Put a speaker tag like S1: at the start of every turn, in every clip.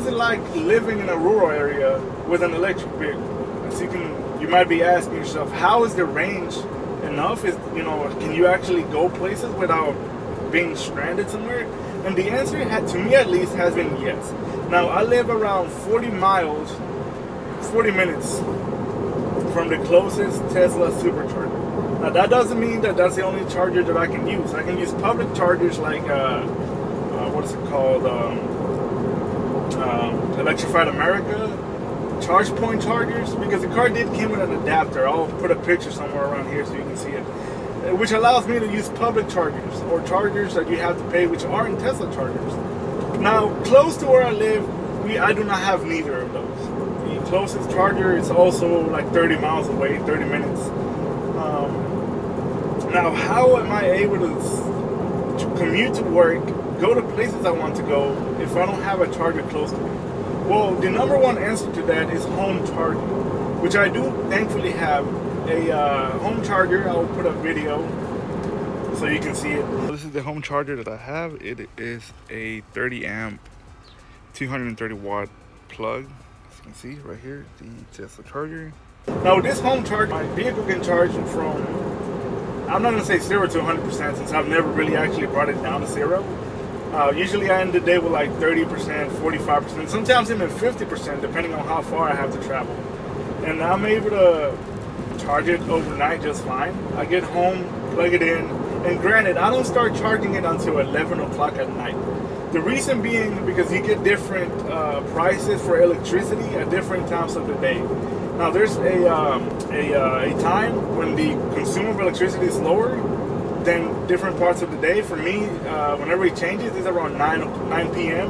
S1: is it like living in a rural area with an electric vehicle? As you might be asking yourself, how is the range enough? Can you actually go places without being stranded somewhere? And the answer, to me at least, has been yes. Now, I live around 40 minutes from the closest Tesla supercharger. Now, that doesn't mean that that's the only charger that I can use. I can use public chargers like, what is it called? Electrified America, charge point chargers, because the car did come with an adapter. I'll put a picture somewhere around here so you can see it, which allows me to use public chargers or chargers that you have to pay, which aren't Tesla chargers. Now, close to where I live, I do not have neither of those. The closest charger is also like 30 miles away, 30 minutes. Now, how am I able to commute to work, go to places I want to go, if I don't have a charger close to me? Well, the number one answer to that is home charging, which I do thankfully have a home charger. I'll put a video so you can see it. This is the home charger that I have. It is a 30 amp, 230 watt plug. As you can see right here, the Tesla charger. Now with this home charger, my vehicle can charge from, I'm not going to say 0 to 100% since I've never really actually brought it down to 0. Usually I end the day with like 30%, 45%, sometimes even 50%, depending on how far I have to travel. And I'm able to charge it overnight just fine. I get home, plug it in, and granted, I don't start charging it until 11 o'clock at night. The reason being because you get different prices for electricity at different times of the day. Now there's a time when the consumer of electricity is lower than different parts of the day. For me, whenever it changes, it's around 9 p.m.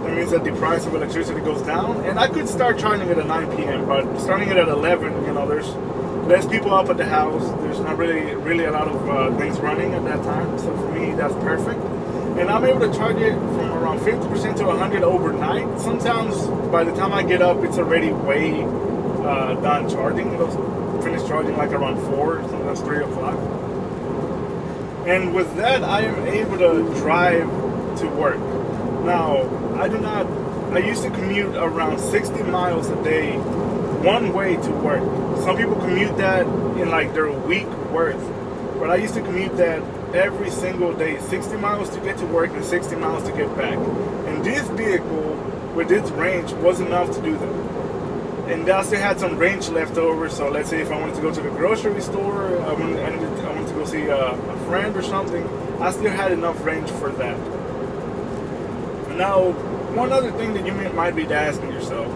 S1: That means that the price of electricity goes down. And I could start charging it at 9 p.m., but starting it at 11, there's less people up at the house. There's not really a lot of things running at that time. So for me, that's perfect. And I'm able to charge it from around 50% to 100 overnight. Sometimes by the time I get up, it's already way done charging. It'll finish charging like around 4, sometimes 3 o'clock. And with that, I am able to drive to work. Now, I used to commute around 60 miles a day, one way to work. Some people commute that in like their week worth. But I used to commute that every single day, 60 miles to get to work and 60 miles to get back. And this vehicle, with its range, was enough to do that. And I still had some range left over, so let's say if I wanted to go to the grocery store, I wanted to go see a friend or something, I still had enough range for that. Now, one other thing that you might be asking yourself,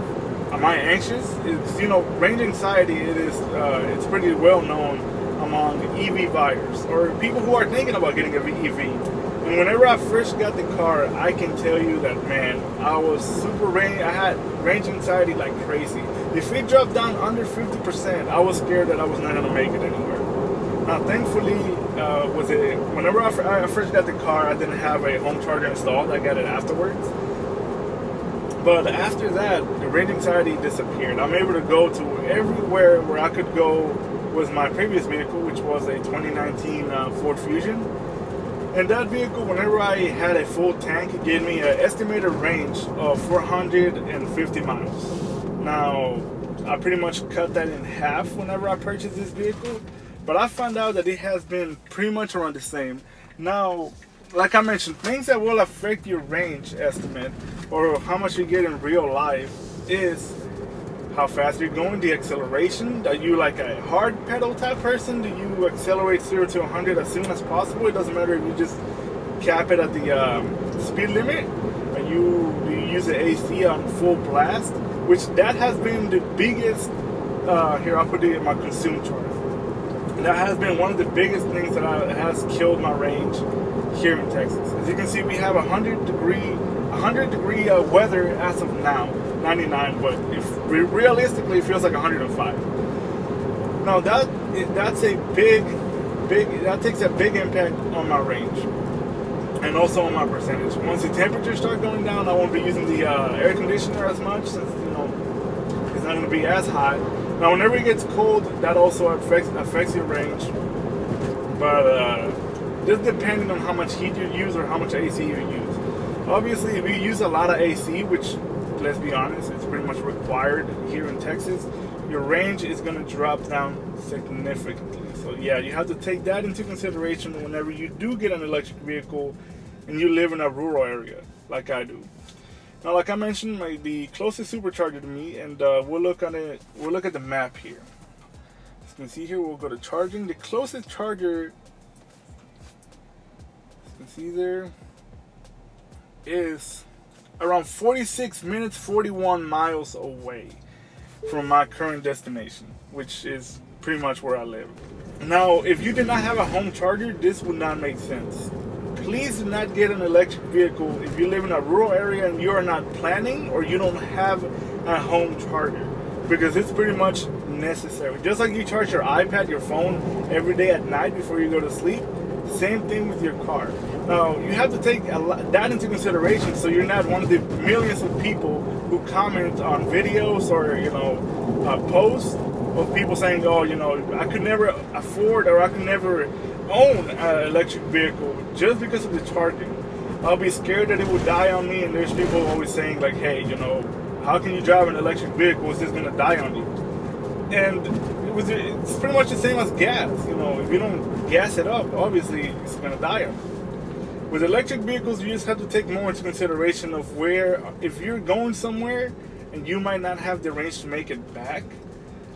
S1: am I anxious? It's, range anxiety, it's pretty well known among EV buyers, or people who are thinking about getting an EV. And whenever I first got the car, I can tell you that, man, I had range anxiety like crazy. If it dropped down under 50%, I was scared that I was not going to make it anywhere. Now, thankfully, whenever I first got the car, I didn't have a home charger installed. I got it afterwards. But after that, the range anxiety disappeared. I'm able to go to everywhere where I could go with my previous vehicle, which was a 2019 Ford Fusion. And that vehicle, whenever I had a full tank, it gave me an estimated range of 450 miles. Now, I pretty much cut that in half whenever I purchased this vehicle, but I found out that it has been pretty much around the same. Now, like I mentioned, things that will affect your range estimate or how much you get in real life is how fast you're going, the acceleration. Are you like a hard pedal type person? Do you accelerate 0 to 100 as soon as possible? It doesn't matter if you just cap it at the speed limit. Do you use the AC on full blast? Which that has been the biggest, here I'll put it in my consume chart. That has been one of the biggest things that has killed my range here in Texas. As you can see, we have 100 degree weather as of now. 99, but realistically it feels like 105. Now that takes a big impact on my range and also on my percentage. Once the temperatures start going down, I won't be using the air conditioner as much since it's not going to be as hot. Now whenever it gets cold, that also affects your range, but just depending on how much heat you use or how much AC you use. Obviously, if you use a lot of AC, which let's be honest, it's pretty much required here in Texas, your range is going to drop down significantly. So yeah, you have to take that into consideration whenever you do get an electric vehicle and you live in a rural area like I do. Now, like I mentioned, the closest supercharger to me, and we'll look at the map here. As you can see here, we'll go to charging. The closest charger, as you can see there, is around 46 minutes, 41 miles away from my current destination, which is pretty much where I live. Now, if you did not have a home charger, this would not make sense. Please do not get an electric vehicle if you live in a rural area and you are not planning or you don't have a home charger, because it's pretty much necessary. Just like you charge your iPad, your phone every day at night before you go to sleep, same thing with your car. Now, you have to take that into consideration so you're not one of the millions of people who comment on videos or, posts of people saying, oh, I could never afford or I could never own an electric vehicle just because of the charging. I'll be scared that it will die on me, and there's people always saying like, hey, how can you drive an electric vehicle? Is this going to die on you? And it's pretty much the same as gas. If you don't gas it up, obviously it's going to die on you. With electric vehicles, you just have to take more into consideration of if you're going somewhere and you might not have the range to make it back,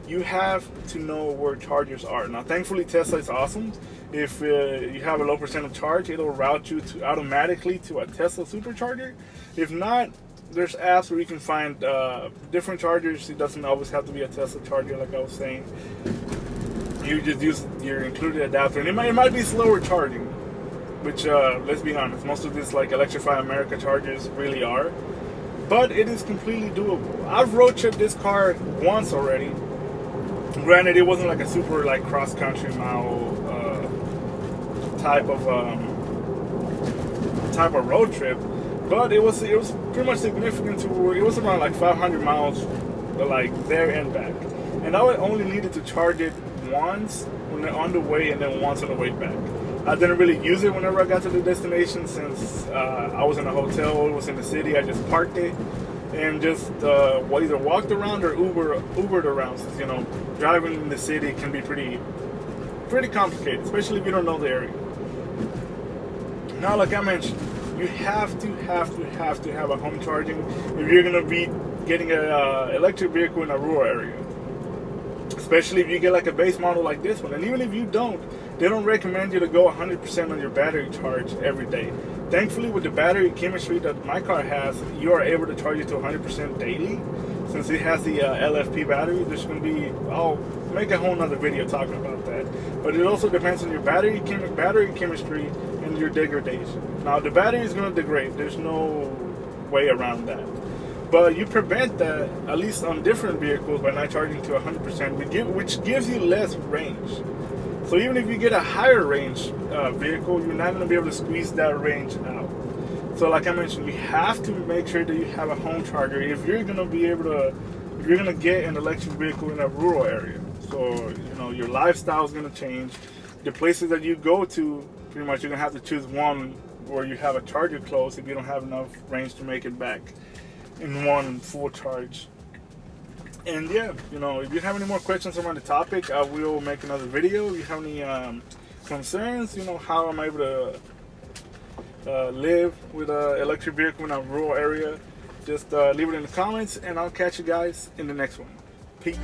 S1: you have to know where chargers are. Now, thankfully, Tesla is awesome. If you have a low percent of charge, it'll route you automatically to a Tesla supercharger. If not, there's apps where you can find different chargers. It doesn't always have to be a Tesla charger, like I was saying. You just use your included adapter, and it might be slower charging, which let's be honest, most of this like Electrify America chargers really are. But it is completely doable. I've road tripped this car once already. Granted, it wasn't like a super cross country mile type of road trip, but it was pretty much significant to where it was around 500 miles there and back, and I only needed to charge it once when they're on the way and then once on the way back. I didn't really use it whenever I got to the destination since I was in a hotel, it was in the city. I just parked it and just either walked around or Ubered around, since driving in the city can be pretty complicated, especially if you don't know the area. Now, like I mentioned, you have to have a home charging if you're gonna be getting an electric vehicle in a rural area, especially if you get a base model like this one. And even if you don't, they don't recommend you to go 100% on your battery charge every day. Thankfully, with the battery chemistry that my car has, you are able to charge it to 100% daily. Since it has the LFP battery, there's going to be, I'll make a whole nother video talking about that. But it also depends on your battery chemistry and your degradation. Now, the battery is going to degrade. There's no way around that. But you prevent that, at least on different vehicles, by not charging to 100%, which gives you less range. So even if you get a higher range vehicle, you're not going to be able to squeeze that range out. So like I mentioned, you have to make sure that you have a home charger if you're going to get an electric vehicle in a rural area. So, your lifestyle is going to change. The places that you go to, pretty much you're going to have to choose one where you have a charger close if you don't have enough range to make it back in one full charge. And yeah, if you have any more questions around the topic, I will make another video. If you have any concerns, how I'm able to live with an electric vehicle in a rural area, just leave it in the comments, and I'll catch you guys in the next one. Peace.